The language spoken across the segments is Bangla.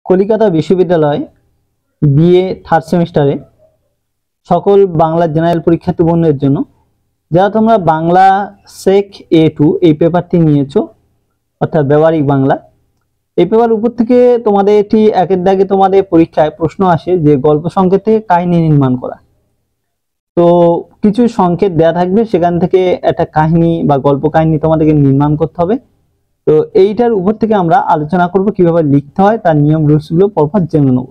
কলিকাতা বিশ্ববিদ্যালয় বিএ থার্ড সেমিস্টারে সকল বাংলা জেনারেল পরীক্ষার্থী বন্ধুদের জন্য যারা তোমরা বাংলা সেক A2 এই পেপারটি নিয়েছো, অর্থাৎ ব্যবহারিক বাংলা, এই পেপার উপর থেকে তোমাদের এটি একের দাগে তোমাদের পরীক্ষায় প্রশ্ন আসে যে গল্প সংকেত থেকে কাহিনী নির্মাণ করা। তো কিছু সংকেত দেয়া থাকবে, সেখান থেকে একটা কাহিনী বা গল্প কাহিনী তোমাদেরকে নির্মাণ করতে হবে। তো এইটার উপর থেকে আমরা আলোচনা করব কিভাবে লিখতে হয়, তার নিয়ম রুলসগুলো পরপর জেনে নেব।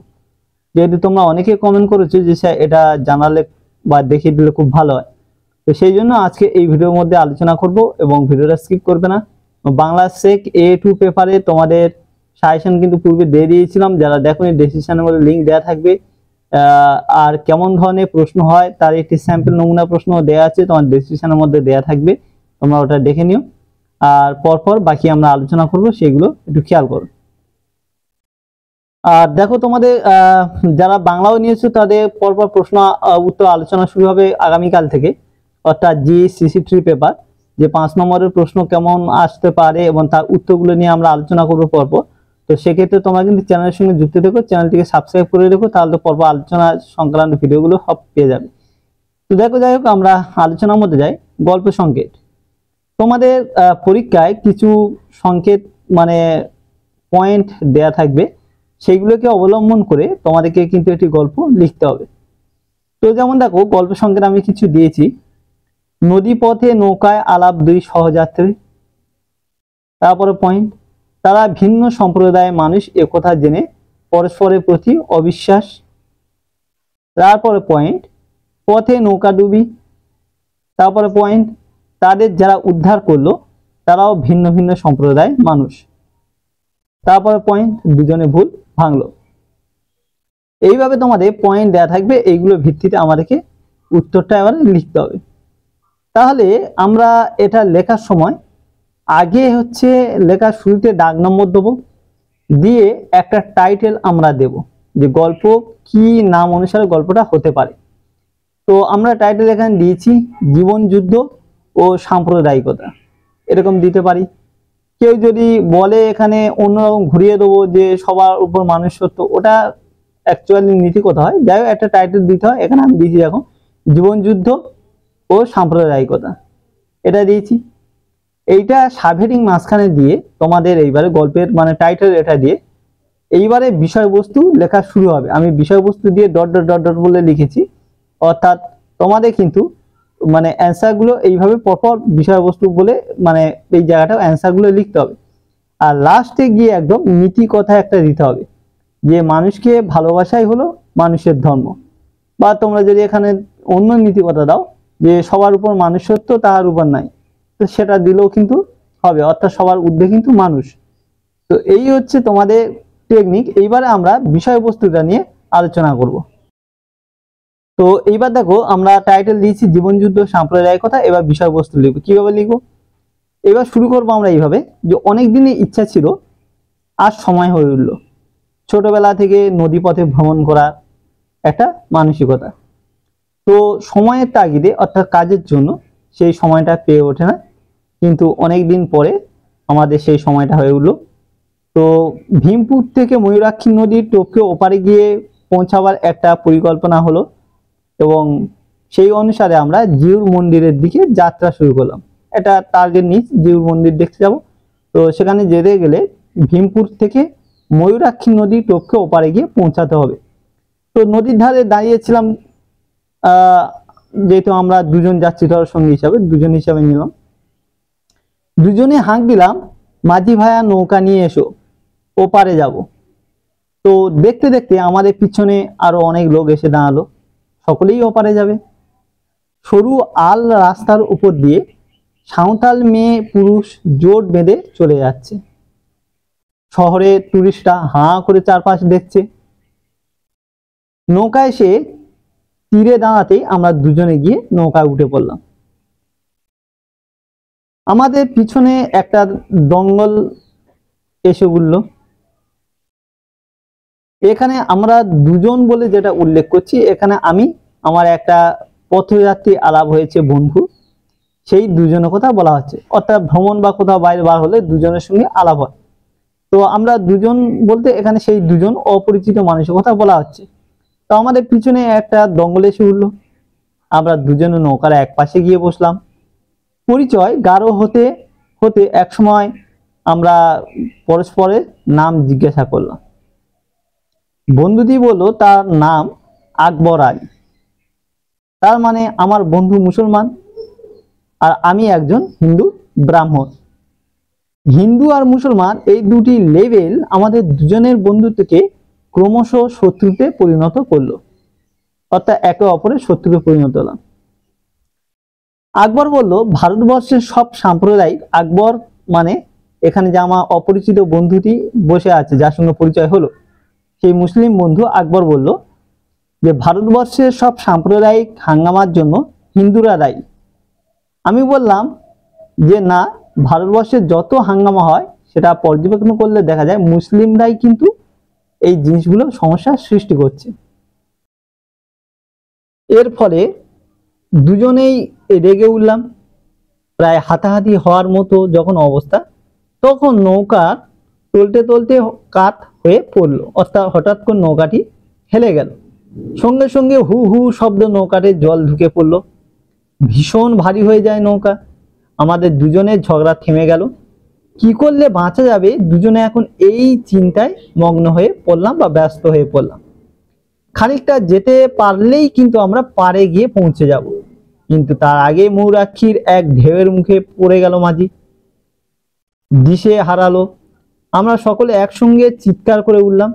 যেহেতু তোমরা অনেকে কমেন্ট করেছো যে স্যার এটা জানালে বা দেখিয়ে দিলে খুব ভালো হয়, তো সেই জন্য আজকে এই ভিডিওর মধ্যে আলোচনা করব এবং ভিডিওটা স্কিপ করবে না। বাংলা সেক A2 পেপারে তোমাদের সাজেশন কিন্তু পূর্বে দিয়ে দিয়েছিলাম, যারা দেখোনি ডেসক্রিপশনের মধ্যে লিংক দেওয়া থাকবে। আর কেমন ধরনের প্রশ্ন হয় তার একটি স্যাম্পল নমুনা প্রশ্ন দেওয়া আছে, তোমার ডেসক্রিপশনের মধ্যে দেওয়া থাকবে, তোমরা ওটা দেখে নিও। আর পরপর বাকি আমরা আলোচনা করব, সেগুলো একটু খেয়াল করো। আর দেখো তোমাদের যারা বাংলাও নিয়েছো তাদের পরপর প্রশ্ন উত্তর আলোচনা শুরু হবে আগামীকাল থেকে, অর্থাৎ GCC3 পেপার, যে 5 নম্বরের প্রশ্ন কেমন আসতে পারে এবং তার উত্তরগুলো নিয়ে আমরা আলোচনা করবো পরপর। তো সেক্ষেত্রে তোমরা কিন্তু চ্যানেলের সঙ্গে যুক্ত থেকো, চ্যানেলটিকে সাবস্ক্রাইব করে রেখো, তাহলে তো পরপর আলোচনা সংক্রান্ত ভিডিওগুলো সব পেয়ে যাবে। তো দেখো, যাই হোক আমরা আলোচনার মধ্যে যাই। গল্প সংকেত, তোমাদের পরীক্ষায় কিছু সংকেত মানে পয়েন্ট দেয়া থাকবে, সেইগুলোকে অবলম্বন করে তোমাদেরকে কিন্তু একটি গল্প লিখতে হবে। তো যেমন দেখো, গল্প সংকেত আমি কিছু দিয়েছি। নদী পথে নৌকায় আলাপ দুই সহযাত্রী। তারপরে পয়েন্ট, তারা ভিন্ন সম্প্রদায়ের মানুষ একথা জেনে পরস্পরের প্রতি অবিশ্বাস। তারপরে পয়েন্ট, পথে নৌকা ডুবি। তারপরে পয়েন্ট, তাদের যারা উদ্ধার করলো তারাও ভিন্ন ভিন্ন সম্প্রদায়ের মানুষ। তারপরে পয়েন্ট, দুজনে ভুল ভাঙলো। এইভাবে তোমাদের পয়েন্ট দেওয়া থাকবে, এইগুলো ভিত্তিতে আমাদেরকে উত্তরটা এবারে লিখতে হবে। তাহলে আমরা এটা লেখার সময় আগে হচ্ছে লেখার শুরুতে দাগ নম্বর দেবো, দিয়ে একটা টাইটেল আমরা দেব যে গল্প কি নাম অনুসারে গল্পটা হতে পারে। তো আমরা টাইটেল এখানে দিয়েছি জীবন যুদ্ধ ও সাম্প্রদায়িকতা, এরকম দিতে পারি। কেউ যদি বলে এখানে অন্যরকম ঘুরিয়ে দেবো যে সবার উপর মানুষ সত্য, ওটা অ্যাকচুয়ালি নীতি কথা হয়। যাই হোক, একটা টাইটেল দিতে হয়। এখানে আমি দিয়েছি দেখো জীবন যুদ্ধ ও সাম্প্রদায়িকতা, এটা দিয়েছি। এইটা সাবহেডিং মাঝখানে দিয়ে তোমাদের এইবারে গল্পের মানে টাইটেল এটা দিয়ে এইবারে বিষয়বস্তু লেখা শুরু হবে। আমি বিষয়বস্তু দিয়ে ডট ডট ডট ডট বলে লিখেছি, অর্থাৎ তোমাদের কিন্তু মানে অ্যান্সারগুলো এইভাবে পরপর বিষয়বস্তু বলে মানে এই জায়গাটাও অ্যান্সারগুলো লিখতে হবে। আর লাস্টে গিয়ে একদম নীতি কথা একটা দিতে হবে যে মানুষকে ভালোবাসাই হলো মানুষের ধর্ম, বা তোমরা যদি এখানে অন্য নীতি কথা দাও যে সবার উপর মানুষ সত্য তাহার উপর নাই, তো সেটা দিলেও কিন্তু হবে, অর্থাৎ সবার ঊর্ধ্বে কিন্তু মানুষ। তো এই হচ্ছে তোমাদের টেকনিক। এইবারে আমরা বিষয়বস্তুটা নিয়ে আলোচনা করব। তো এইবার দেখো, আমরা টাইটেল দিয়েছি জীবন যুদ্ধ সাম্প্রদায়িকতা, এবার বিষয়বস্তু লিখবো। কিভাবে লিখবো? এবার শুরু করবো আমরা এইভাবে যে অনেক দিনের ইচ্ছা ছিল, আজ সময় হয়ে উঠলো। ছোটবেলা থেকে নদী পথে ভ্রমণ করার একটা মানসিকতা, তো সময়ের তাগিদে অর্থাৎ কাজের জন্য সেই সময়টা পেয়ে ওঠে না, কিন্তু অনেক দিন পরে আমাদের সেই সময়টা হয়ে উঠলো। তো ভীমপুর থেকে ময়ূরাক্ষী নদীর টপকে ওপারে গিয়ে পৌঁছাবার একটা পরিকল্পনা হলো, এবং সেই অনুসারে আমরা জিউর মন্দিরের দিকে যাত্রা শুরু করলাম। এটা টার্গেট নিয়ে জিউর মন্দির দেখতে যাব। তো সেখানে যেতে গেলে ভীমপুর থেকে ময়ূরাক্ষী নদী টপকে ওপারে গিয়ে পৌঁছাতে হবে। তো নদীর ধারে দাঁড়িয়েছিলাম, যেহেতু আমরা দুজন যাচ্ছি ধরো সঙ্গী হিসাবে, দুজন হিসাবে নিলাম। দুজনে হাঁক দিলাম, মাঝি ভাইয়া নৌকা নিয়ে এসো, ওপারে যাব। তো দেখতে দেখতে আমাদের পিছনে আরো অনেক লোক এসে দাঁড়ালো, সকলেই ওপারে যাবে। সরু আল রাস্তার উপর দিয়ে সাঁওতাল মেয়ে পুরুষ জোট বেঁধে চলে যাচ্ছে। শহরে টুরিস্টরা হাঁ করে চারপাশ দেখছে। নৌকা এসে তীরে দাঁড়াতেই আমরা দুজনে গিয়ে নৌকায় উঠে পড়লাম। আমাদের পিছনে একটা দঙ্গল এসে উঠল। এখানে আমরা দুজন বলে যেটা উল্লেখ করছি, এখানে আমি আমার একটা পথযাত্রী আলাপ হয়েছে বন্ধু, সেই দুজনের কথা বলা হচ্ছে। অর্থাৎ ভ্রমণ বা কোথাও বাইরে বার হলে দুজনের সঙ্গে আলাপ হয়। তো আমরা দুজন বলতে এখানে সেই দুজন অপরিচিত মানুষের কথা বলা হচ্ছে। তো আমাদের পিছনে একটা দঙ্গল এসে উঠলো, আমরা দুজনে নৌকার এক পাশে গিয়ে বসলাম। পরিচয় গাঢ় হতে হতে এক সময় আমরা পরস্পরের নাম জিজ্ঞাসা করলাম। বন্ধুটি বলল তার নাম আকবর আলী। তার মানে আমার বন্ধু মুসলমান আর আমি একজন হিন্দু ব্রাহ্মণ। হিন্দু আর মুসলমান এই দুটি লেভেল আমাদের দুজনের বন্ধুত্বকে ক্রমশ শত্রুতে পরিণত করলো, অর্থাৎ একে অপরের শত্রুতে পরিণত হলাম। আকবর বলল ভারতবর্ষের সব সাম্প্রদায়িক, আকবর মানে এখানে যে আমার অপরিচিত বন্ধুটি বসে আছে যার সঙ্গে পরিচয় হলো সেই মুসলিম বন্ধু আকবর বলল যে ভারতবর্ষের সব সাম্প্রদায়িক হাঙ্গামার জন্য হিন্দুরা দায়ী। আমি বললাম যে না, ভারতবর্ষের যত হাঙ্গামা হয় সেটা পর্যবেক্ষণ করলে দেখা যায় মুসলিমরাই কিন্তু এই জিনিসগুলো সমস্যার সৃষ্টি করছে। এর ফলে দুজনেই রেগে উঠলাম। প্রায় হাতাহাতি হওয়ার মতো যখন অবস্থা, তখন নৌকা টলতে টলতে কাত হয়ে পড়লো, অর্থাৎ হঠাৎ করে নৌকাটি হেলে গেল। সঙ্গে সঙ্গে হু হু শব্দ, নৌকাতে জল ঢুকে পড়লো, ভীষণ ভারী হয়ে যায় নৌকা। আমাদের দুজনের ঝগড়া থেমে গেল। কি করলে বাঁচা যাবে দুজনে এখন এই চিন্তায় মগ্ন হয়ে পড়লাম বা ব্যস্ত হয়ে পড়লাম। খানিকটা যেতে পারলেই কিন্তু আমরা পাড়ে গিয়ে পৌঁছে যাব, কিন্তু তার আগে মৌরাক্ষীর এক ঢেউয়ের মুখে পড়ে গেল মাঝি, দিশে হারালো। আমরা সকলে একসঙ্গে চিৎকার করে উঠলাম।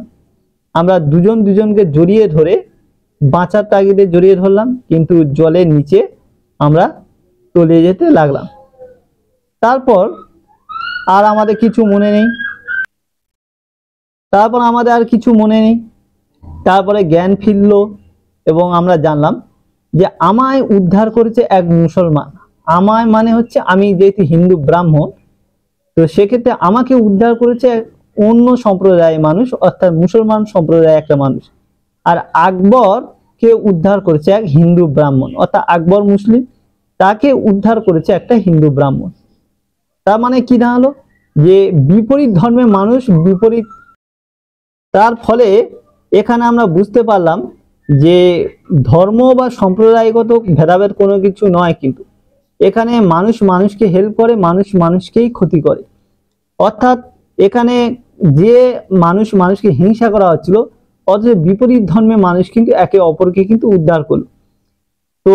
আমরা দুজন দুজনকে জড়িয়ে ধরে বাঁচার তাগিদে জড়িয়ে ধরলাম, কিন্তু জলের নিচে আমরা তলিয়ে যেতে লাগলাম। তারপর আর আমাদের কিছু মনে নেই। তারপরে জ্ঞান ফিরল এবং আমরা জানলাম যে আমায় উদ্ধার করেছে এক মুসলমান। আমায় মানে হচ্ছে আমি যেহেতু হিন্দু ব্রাহ্মণ, তো সেক্ষেত্রে আমাকে উদ্ধার করেছে অন্য সম্প্রদায়ের মানুষ, অর্থাৎ মুসলমান সম্প্রদায়ের একটা মানুষ। আর আকবরকে উদ্ধার করেছে এক হিন্দু ব্রাহ্মণ, অর্থাৎ আকবর মুসলিম, তাকে উদ্ধার করেছে একটা হিন্দু ব্রাহ্মণ। তার মানে কি দাঁড়ালো যে বিপরীত ধর্মের মানুষ বিপরীত। তার ফলে এখানে আমরা বুঝতে পারলাম যে ধর্ম বা সম্প্রদায়গত ভেদাভেদ কোনো কিছু নয়, কিন্তু এখানে মানুষ মানুষকে হেল্প করে, মানুষ মানুষকেই ক্ষতি করে। অর্থাৎ এখানে যে মানুষ মানুষকে হিংসা করা হচ্ছিল, অথচ বিপরীত ধর্মের মানুষ কিন্তু একে অপরকে কিন্তু উদ্ধার করলো। তো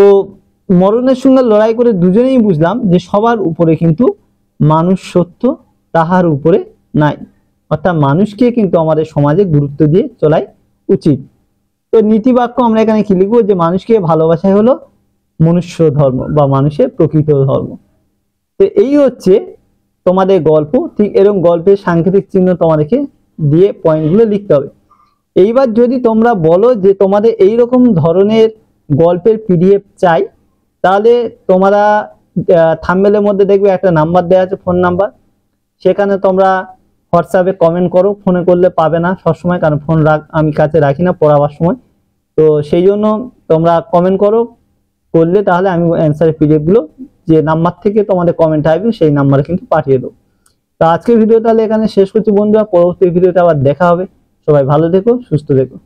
মরণের সঙ্গে লড়াই করে দুজনেই বুঝলাম যে সবার উপরে কিন্তু মানুষ সত্য, তাহার উপরে নাই। অর্থাৎ মানুষকে কিন্তু আমাদের সমাজে গুরুত্ব দিয়ে চলাই উচিত। তো নীতিবাক্য আমরা এখানে কি লিখবো, যে মানুষকে ভালোবাসাই হলো মনুষ্য ধর্ম বা মানুষের প্রকৃত ধর্ম। তো এই হচ্ছে তোমাদের গল্প। ঠিক এরকম গল্পের সাংকেতিক চিহ্ন তোমাদেরকে দিয়ে পয়েন্টগুলো লিখতে হবে। এইবার যদি তোমরা বলো যে তোমাদের এই রকম ধরনের গল্পের পিডিএফ চাই, তাহলে তোমরা থাম্বনেলের মধ্যে দেখবে একটা নাম্বার দেওয়া আছে, ফোন নাম্বার। সেখানে তোমরা হোয়াটসঅ্যাপে কমেন্ট করো। ফোনে করলে পাবে না সবসময়, কারণ ফোন আমি কাছে রাখি না পড়াবার সময়। তো সেই জন্য তোমরা কমেন্ট করলে তাহলে আমি অ্যান্সারের পিডিএফ গুলো যে নাম্বার থেকে তোমাদের কমেন্ট আসবে সেই নাম্বারে কিন্তু পাঠিয়ে দেবো। তো আজকের ভিডিও তাহলে এখানে শেষ করছি বন্ধুরা। পরবর্তী ভিডিওতে আবার দেখা হবে। সবাই ভালো থেকো, সুস্থ থেকো।